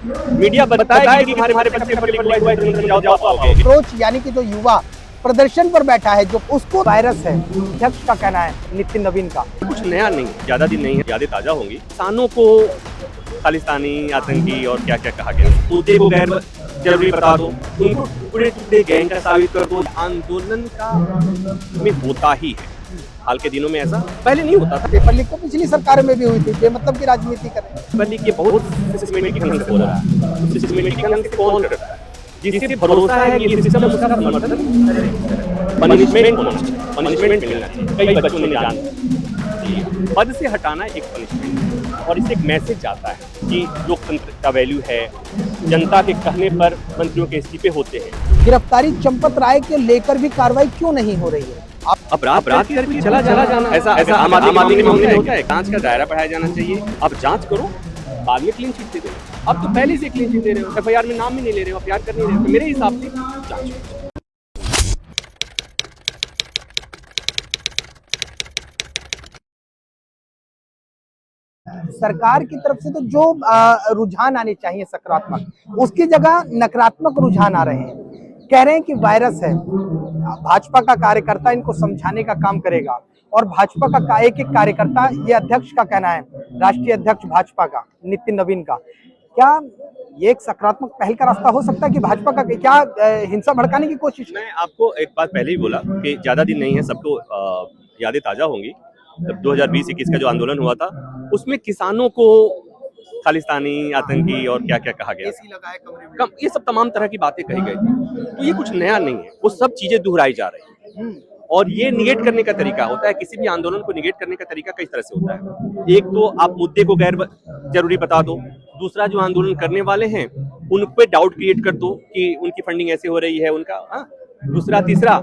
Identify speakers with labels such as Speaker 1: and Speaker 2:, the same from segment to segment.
Speaker 1: Media बताएगा कि हमारे बच्चे पेपर लीक हुआ है, जाओ जाओ आओगे।
Speaker 2: अप्रोच यानी कि जो युवा प्रदर्शन पर बैठा है, जो उसको वायरस है, अध्यक्ष का कहना है नितिन नवीन का।
Speaker 1: कुछ नया नहीं है, ज्यादा दिन नहीं है, यादें ताजा होंगी। किसानों को खालिस्तानी, आतंकी और क्या क्या कहा गया, मुद्दे को गैर जरूरी बता दो, उनको टुकड़े टुकड़े गैंग का साबित कर दो। आंदोलन का में होता ही है, हाल के दिनों में ऐसा पहले नहीं होता था।
Speaker 2: पेपर लीक तो पिछली सरकार में भी हुई थी, बेमतलब की राजनीति कर रहे हैं।
Speaker 1: पेपर लीक ये बहुत सिस्टमेटिक ढंग से हो रहा है। सिस्टमेटिक ढंग से कौन करता है? जिससे भरोसा है कि ये सिस्टम उसका समर्थन, पनिशमेंट मिलना चाहिए। कई बच्चों ने जान दी, पद से हटाना एक पनिशमेंट, और इससे एक मैसेज जाता है कि लोकतंत्र का वैल्यू है। जनता के कहने पर मंत्रियों के इस्तीफे होते हैं।
Speaker 2: गिरफ्तारी चंपत राय के लेकर भी कार्रवाई क्यों नहीं हो रही है?
Speaker 1: अब रात करके चला जाना ऐसा आम आदमी के मामले में होता है। जांच का दायरा बढ़ाया जाना चाहिए। अब जांच करो, बाद में क्लीन चिट दे दो। अब तो पहले से क्लीन चिट दे रहे हो, एफआईआर में नाम भी नहीं ले रहे हो, एफआईआर कर नहीं रहे हो, तो मेरे हिसाब से जांच।
Speaker 2: सरकार की तरफ से तो जो रुझान आने चाहिए सकारात्मक, उसकी जगह नकारात्मक रुझान आ रहे हैं। कह रहे हैं कि वायरस है, भाजपा का कार्यकर्ता इनको समझाने का काम करेगा, और भाजपा का एक एक कार्यकर्ता, ये अध्यक्ष का कहना है, राष्ट्रीय अध्यक्ष भाजपा का नितिन नवीन का। क्या ये एक सकारात्मक पहल का रास्ता हो सकता है कि भाजपा का क्या हिंसा भड़काने की कोशिश?
Speaker 1: मैं आपको एक बात पहले ही बोला कि ज्यादा दिन नहीं है, सबको यादें ताजा होंगी। जब 2020-21 का जो आंदोलन हुआ था, उसमें किसानों को खालिस्तानी, आतंकी और क्या क्या कहा गया, कम ये सब तमाम तरह की बातें कही गई थी। तो ये कुछ नया नहीं है, वो सब चीजें दोहराई जा रही है। और ये निगेट करने का तरीका होता है, किसी भी आंदोलन को निगेट करने का तरीका कई तरह से होता है। एक तो आप मुद्दे को गैर जरूरी बता दो, दूसरा जो आंदोलन करने वाले हैं उन पे डाउट क्रिएट कर दो कि उनकी फंडिंग ऐसे हो रही है, उनका दूसरा तीसरा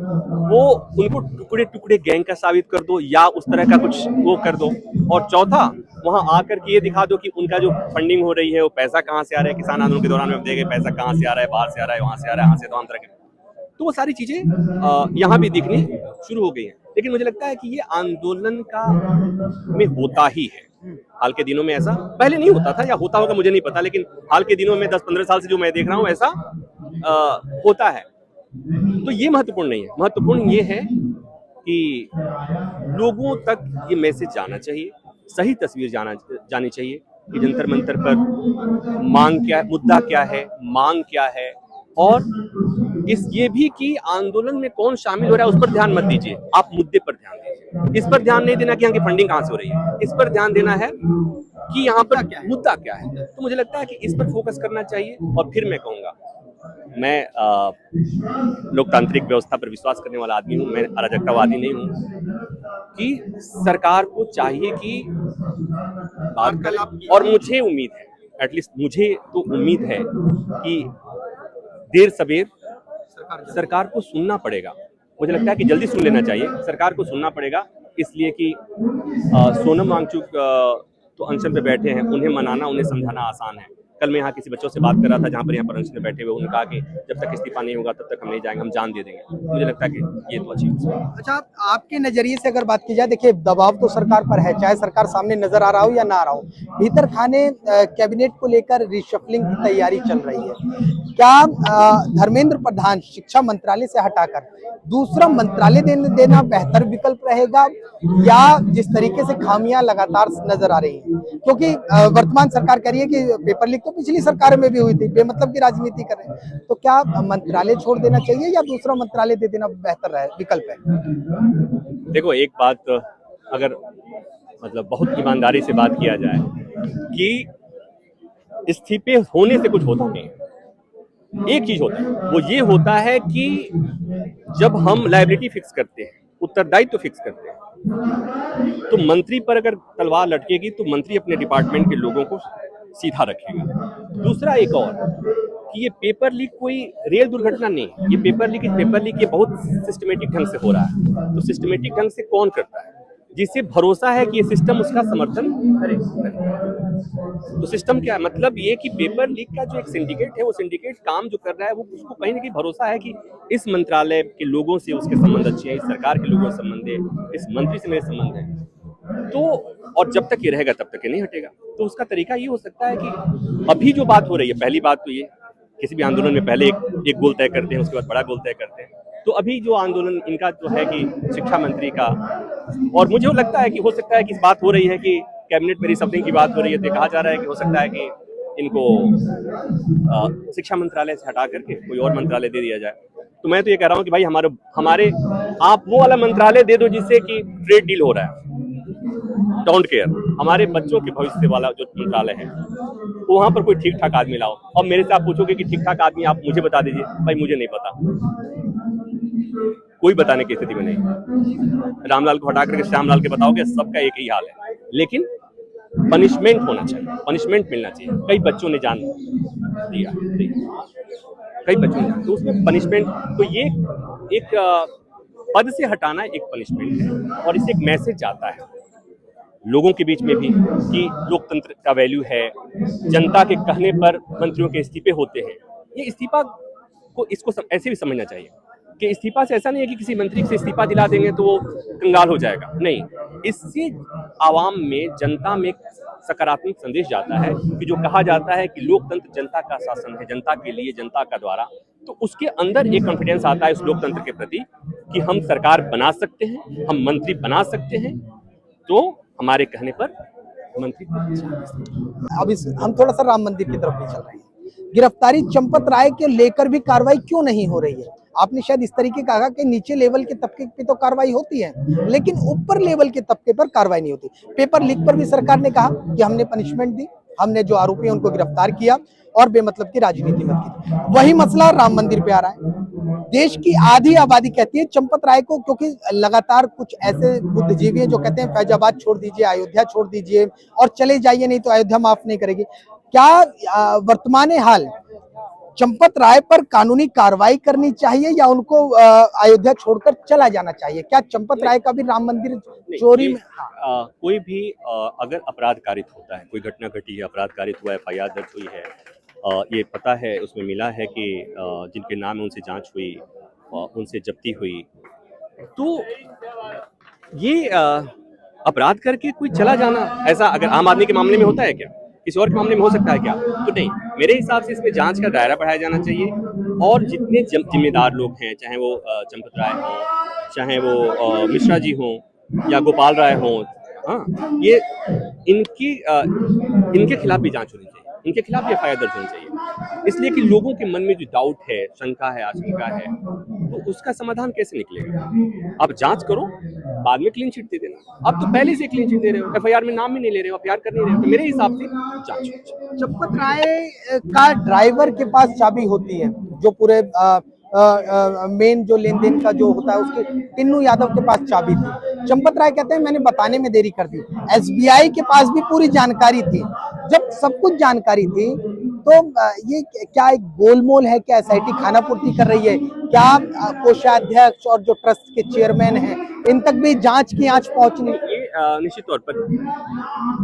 Speaker 1: वो उनको टुकड़े टुकड़े गैंग का साबित कर दो, या उस तरह का कुछ वो कर दो। और चौथा, वहां आकर के ये दिखा दो कि उनका जो फंडिंग हो रही है वो पैसा कहाँ से आ रहा है। किसान आंदोलन के दौरान में देखे पैसा कहाँ से आ रहा है, बाहर से आ रहा है, वहां से आ रहा है, यहाँ से तमाम तरह के, तो वो सारी चीजें यहाँ भी दिखनी शुरू हो गई हैं। लेकिन मुझे लगता है कि ये आंदोलन का में होता ही है, हाल के दिनों में ऐसा पहले नहीं होता था, या होता होगा मुझे नहीं पता, लेकिन हाल के दिनों में 10-15 साल से जो मैं देख रहा हूँ ऐसा होता है। तो ये महत्वपूर्ण नहीं है, महत्वपूर्ण ये है कि लोगों तक ये मैसेज जाना चाहिए, सही तस्वीर जानी चाहिए कि जंतर मंतर पर मांग क्या है, मुद्दा क्या है, मांग क्या है, और ये भी कि आंदोलन में कौन शामिल हो रहा है उस पर ध्यान मत दीजिए, आप मुद्दे पर ध्यान दीजिए। इस पर ध्यान नहीं देना कि यहाँ की फंडिंग कहाँ से हो रही है, इस पर ध्यान देना है कि यहाँ पर मुद्दा क्या है। तो मुझे लगता है कि इस पर फोकस करना चाहिए। और फिर मैं कहूँगा, मैं लोकतांत्रिक व्यवस्था पर विश्वास करने वाला आदमी हूँ, मैं अराजकतावादी नहीं हूँ, कि सरकार को चाहिए कि बात करें। और मुझे उम्मीद है, एटलीस्ट मुझे तो उम्मीद है कि देर सवेर सरकार को सुनना पड़ेगा। मुझे लगता है कि जल्दी सुन लेना चाहिए, सरकार को सुनना पड़ेगा, इसलिए कि सोनम वांगचुक तो अनशन पे बैठे हैं, उन्हें मनाना, उन्हें समझाना आसान है। कल मैं यहाँ किसी बच्चों से बात कर रहा था जहाँ पर यहाँ पर अनशन पे बैठे हुए, उन्होंने कहा कि जब तक इस्तीफा नहीं होगा तब तक हम नहीं जाएंगे, हम जान दे देंगे। मुझे लगता है कि ये तो अच्छी है।
Speaker 2: अच्छा, आपके नजरिए से अगर बात की जाए, देखिए दबाव तो सरकार पर है, चाहे सरकार सामने नजर आ रहा हो या ना आ रहा हो। भीतर खाने कैबिनेट को लेकर रिशफलिंग की तैयारी चल रही है। क्या धर्मेंद्र प्रधान शिक्षा मंत्रालय से हटाकर दूसरा मंत्रालय देना बेहतर विकल्प रहेगा, या जिस तरीके से खामियां लगातार नजर आ रही हैं, क्योंकि वर्तमान सरकार कह रही है कि पेपर लीक तो पिछली सरकार में भी हुई थी, बेमतलब की राजनीति कर रहे हैं, तो क्या मंत्रालय छोड़ देना चाहिए या दूसरा मंत्रालय दे देना बेहतर है विकल्प है?
Speaker 1: देखो, एक बात अगर मतलब बहुत ईमानदारी से बात किया जाए कि इस्तीफे होने से कुछ होता नहीं है। एक चीज होता है, वो ये होता है कि जब हम लायबिलिटी फिक्स करते हैं, उत्तरदायित्व तो फिक्स करते हैं, तो मंत्री पर अगर तलवार लटकेगी तो मंत्री अपने डिपार्टमेंट के लोगों को सीधा रखेगा। दूसरा एक और कि ये पेपर लीक कोई रेल दुर्घटना नहीं है, ये पेपर लीक ये बहुत सिस्टमेटिक ढंग से हो रहा है। तो सिस्टमेटिक ढंग से कौन करता है? जिसे भरोसा है कि ये सिस्टम उसका समर्थन करेगा। तो सिस्टम क्या है? मतलब ये कि पेपर लीक का जो एक सिंडिकेट है, वो सिंडिकेट काम जो कर रहा है, वो उसको कहीं ना कहीं भरोसा है कि इस मंत्रालय के लोगों से उसके संबंध अच्छे हैं, इस सरकार के लोगों से संबंध है, इस मंत्री से मेरे संबंध है, तो और जब तक ये रहेगा तब तक ये नहीं हटेगा। तो उसका तरीका ये हो सकता है कि अभी जो बात हो रही है, पहली बात तो ये, किसी भी आंदोलन में पहले एक गोल तय करते हैं, उसके बाद बड़ा गोल तय करते हैं। तो अभी जो आंदोलन इनका जो है कि शिक्षा मंत्री का, और मुझे लगता है कि हो सकता है कि इस बात हो रही है कि कैबिनेट में रिशफलिंग की बात हो रही है, तो कहा जा रहा है कि हो सकता है कि इनको शिक्षा मंत्रालय से हटा करके कोई और मंत्रालय दे दिया जाए। तो मैं तो ये कह रहा हूँ कि भाई हमारे आप वो वाला मंत्रालय दे दो जिससे कि ट्रेड डील हो रहा है, डोंट केयर। हमारे बच्चों के भविष्य वाला जो मंत्रालय है वहां पर कोई ठीक ठाक आदमी लाओ। और मेरे से आप पूछोगे कि ठीक ठाक आदमी आप मुझे बता दीजिए, भाई मुझे नहीं पता, कोई बताने की स्थिति में नहीं। रामलाल को हटा करके श्यामलाल के बताओगे, सबका एक ही हाल है। लेकिन पनिशमेंट होना चाहिए, पनिशमेंट मिलना चाहिए। कई बच्चों ने जान दिया, कई बच्चों ने, तो उसमें पनिशमेंट, तो ये एक पद से हटाना एक पनिशमेंट है, और इससे एक मैसेज जाता है लोगों के बीच में भी कि लोकतंत्र का वैल्यू है। जनता के कहने पर मंत्रियों के इस्तीफे होते हैं। ये इस्तीफा को इसको ऐसे भी समझना चाहिए कि इस्तीफा से ऐसा नहीं है कि किसी मंत्री से इस्तीफा दिला देंगे तो वो कंगाल हो जाएगा, नहीं। इससे आवाम में, जनता में सकारात्मक संदेश जाता है कि जो कहा जाता है कि लोकतंत्र जनता का शासन है, जनता के लिए, जनता का द्वारा, तो उसके अंदर एक कॉन्फिडेंस आता है उस लोकतंत्र के प्रति कि हम सरकार बना सकते हैं, हम मंत्री बना सकते हैं, तो हमारे कहने पर मंत्री।
Speaker 2: अब हम थोड़ा सा राम मंदिर की तरफ भी चल रहे हैं। गिरफ्तारी चंपत राय के लेकर भी कार्रवाई क्यों नहीं हो रही है? आपने शायद इस तरीके कहा कि नीचे लेवल के तबके पे तो कार्रवाई होती है, लेकिन ऊपर लेवल के तबके पर कार्रवाई नहीं होती। पेपर लीक पर भी सरकार ने कहा कि हमने पनिशमेंट दी, हमने जो आरोपी हैं उनको गिरफ्तार किया और बेमतलब की राजनीति मत की। वही मसला राम मंदिर पे आ रहा है। देश की आधी आबादी कहती है चंपत राय को, क्योंकि लगातार कुछ ऐसे बुद्धिजीवी हैं जो कहते हैं फैजाबाद छोड़ दीजिए, अयोध्या छोड़ दीजिए और चले जाइए, नहीं तो अयोध्या माफ नहीं करेगी। क्या वर्तमान हाल चंपत राय पर कानूनी कार्रवाई करनी चाहिए या उनको अयोध्या छोड़कर चला जाना चाहिए? क्या चंपत राय का भी राम मंदिर चोरी में
Speaker 1: कोई भी अगर अपराध कारित होता है, कोई घटना घटी है, अपराध कारित हुआ है, FIR दर्ज हुई है, ये पता है, उसमें मिला है कि जिनके नाम है उनसे जांच हुई, उनसे जब्ती हुई, तो ये अपराध करके कोई चला जाना, ऐसा अगर आम आदमी के मामले में होता है क्या? किसी और के मामले में हो सकता है क्या? तो नहीं, मेरे हिसाब से इसमें जांच का दायरा बढ़ाया जाना चाहिए, और जितने जिम्मेदार लोग हैं, चाहे वो चंपत राय हों, चाहे वो मिश्रा जी हों या गोपाल राय हों, हाँ, ये इनके खिलाफ भी जांच होनी चाहिए, इनके खिलाफ भी FIR दर्ज होनी चाहिए, इसलिए कि लोगों के मन में जो डाउट है, शंका है, आशंका है, तो उसका समाधान कैसे निकलेगा? आप जांच करो, बाद में क्लीन चिट दे देना। आप तो पहले से क्लीन चिट दे रहे हो, FIR में नाम भी नहीं ले रहे हो, FIR कर नहीं रहे हो, तो मेरे हिसाब से जांच।
Speaker 2: चंपत राय का ड्राइवर के पास चाबी होती है, जो पूरे मेन जो लेन देन का जो होता है उसके टिन्नू यादव के पास चाबी थी। चंपत राय कहते हैं मैंने बताने में देरी कर दी। SBI के पास भी पूरी जानकारी थी। जब सब कुछ जानकारी थी तो ये क्या एक गोलमोल है? क्या SIT खाना पूर्ति कर रही है? क्या कोषाध्यक्ष और जो ट्रस्ट के चेयरमैन हैं इन तक भी जांच की आंच पहुंचनी?
Speaker 1: ये निश्चित तौर पर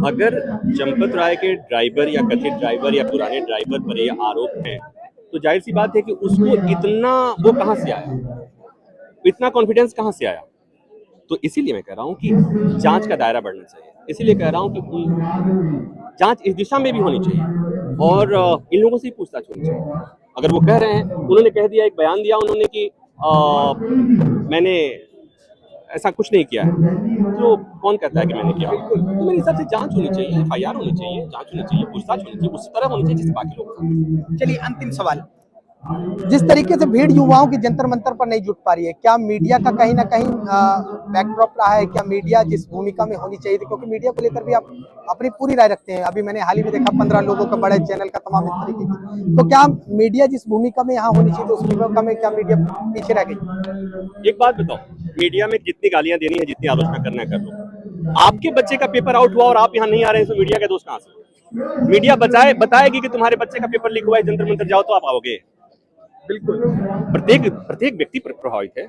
Speaker 1: अगर चंपत राय के ड्राइवर या कथित ड्राइवर या पुराने ड्राइवर पर ये आरोप है, तो जाहिर सी बात है कि उसको इतना वो कहां से आया, इतना कॉन्फिडेंस कहां से आया? तो इसीलिए मैं कह रहा हूं कि जांच का दायरा बढ़ना चाहिए, इसीलिए कह रहा हूं कि जांच इस दिशा में भी होनी चाहिए, और इन लोगों से ही पूछताछ होनी चाहिए। अगर वो कह रहे हैं, उन्होंने कह दिया, एक बयान दिया उन्होंने कि मैंने ऐसा कुछ नहीं किया है, तो कौन कहता है कि मैंने किया? तो मेरे हिसाब से जांच होनी चाहिए, FIR होनी चाहिए, जांच होनी चाहिए, पूछताछ होनी चाहिए, उस तरह होनी चाहिए जैसे बाकी लोग।
Speaker 2: चलिए अंतिम सवाल, जिस तरीके से भीड़ युवाओं की जंतर मंतर पर नहीं जुट पा रही है, क्या मीडिया का कहीं ना कहीं बैकड्रॉप रहा है? क्या मीडिया जिस भूमिका में होनी चाहिए थी, क्योंकि मीडिया को लेकर भी आप अपनी पूरी राय रखते हैं, अभी मैंने हाल ही में देखा 15 लोगों का बड़े चैनल का तमाम इस तरीके की, तो क्या मीडिया जिस भूमिका में यहाँ होनी चाहिए तो उस भूमिका में क्या मीडिया पीछे रह गई?
Speaker 1: एक बात बताओ, मीडिया में जितनी गालियां देनी है, जितनी आलोचना करना है कर लो। आपके बच्चे का पेपर आउट हुआ और आप यहाँ नहीं आ रहे हैं, तो मीडिया का दोष कहां से? मीडिया बताएगी कि तुम्हारे बच्चे का पेपर लीक हुआ है, जंतर मंतर जाओ तो आप आओगे। बिल्कुल, प्रत्येक व्यक्ति प्रभावित है,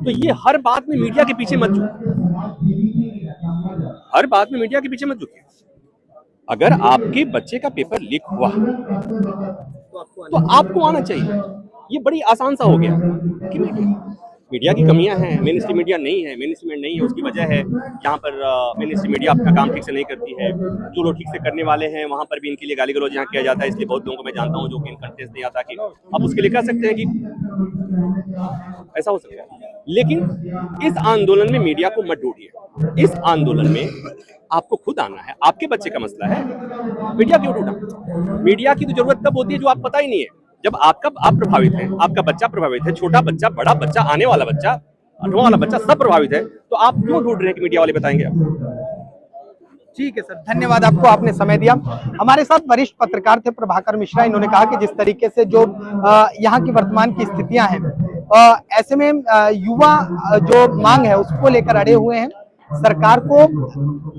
Speaker 1: तो ये हर बात में मीडिया के पीछे मत झुकिए, हर बात में मीडिया के पीछे मत झुकिए। अगर आपके बच्चे का पेपर लीक हुआ तो आपको आना चाहिए। ये बड़ी आसान सा हो गया कि मीडिया, मीडिया की कमियां हैं, मेन स्ट्रीम मीडिया नहीं है, मेन स्ट्रीम नहीं है, उसकी वजह है यहाँ पर मेन स्ट्रीम मीडिया अपना काम ठीक से नहीं करती है। जो लोग ठीक से करने वाले हैं वहाँ पर भी इनके लिए गाली गलौज यहाँ किया जाता है, इसलिए बहुत लोगों को मैं जानता हूँ जो कि इन कंटेंट्स नहीं आता कि आप उसके लिए कह सकते हैं कि ऐसा हो सकता है। लेकिन इस आंदोलन में मीडिया को मत ढूंढिए, इस आंदोलन में आपको खुद आना है, आपके बच्चे का मसला है, मीडिया क्यों ढूंढा? मीडिया की तो जरूरत तब होती है जो आप पता ही नहीं है, जब आप प्रभावित हैं, आपका बच्चा प्रभावित है, छोटा बच्चा, बड़ा बच्चा, आने वाला बच्चा, 8वां वाला बच्चा, सब प्रभावित है, तो आप क्यों ढूंढ रहे हैं कि मीडिया वाले बताएंगे आपको?
Speaker 2: ठीक है सर, धन्यवाद आपको, आपने समय दिया। हमारे साथ वरिष्ठ पत्रकार थे प्रभाकर मिश्रा। इन्होंने कहा कि जिस तरीके से जो यहाँ की वर्तमान की स्थितियां हैं, ऐसे में युवा जो मांग है उसको लेकर अड़े हुए हैं। सरकार को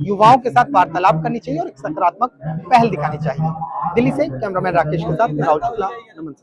Speaker 2: युवाओं के साथ वार्तालाप करनी चाहिए और एक सकारात्मक पहल दिखानी चाहिए। दिल्ली से कैमरामैन राकेश के साथ राहुल शुक्ला, नमन।